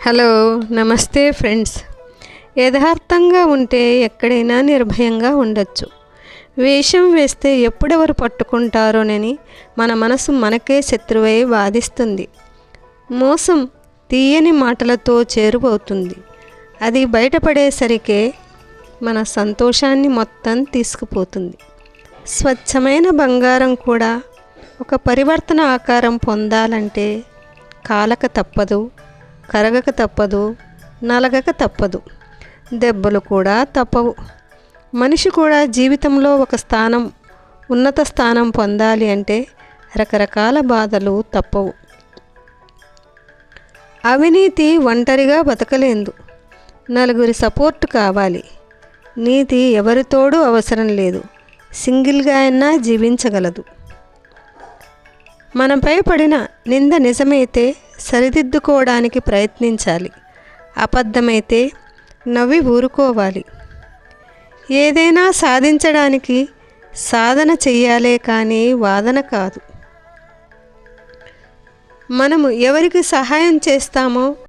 Hello, నమస్తే friends. యథార్థంగా ఉంటే ఎక్కడైనా నిర్భయంగా ఉండొచ్చు. వేషం వేస్తే ఎప్పుడెవరు పట్టుకుంటారోనని మన మనసు మనకే శత్రువై బాధిస్తుంది. మోసం తీయని మాటలతో చేరువవుతుంది. అది బయటపడేసరికే మన సంతోషాన్ని మొత్తం తీసుకుపోతుంది. స్వచ్ఛమైన బంగారం కూడా ఒక పరివర్తన ఆకారం పొందాలంటే కాలక తప్పదు, కరగక తప్పదు, నలగక తప్పదు, దెబ్బలు కూడా తప్పవు. మనిషి కూడా జీవితంలో ఒక ఉన్నత స్థానం పొందాలి అంటే రకరకాల బాధలు తప్పవు. అవినీతి ఒంటరిగా బతకలేదు, నలుగురి సపోర్ట్ కావాలి. నీతి ఎవరితోడూ అవసరం లేదు, సింగిల్గా అయినా జీవించగలదు. మనపై పడిన నింద నిజమైతే సరిదిద్దుకోవడానికి ప్రయత్నించాలి, అబద్ధమైతే నవ్వి ఊరుకోవాలి. ఏదైనా సాధించడానికి సాధన చెయ్యాలే కానీ వాదన కాదు. మనము ఎవరికి సహాయం చేస్తామో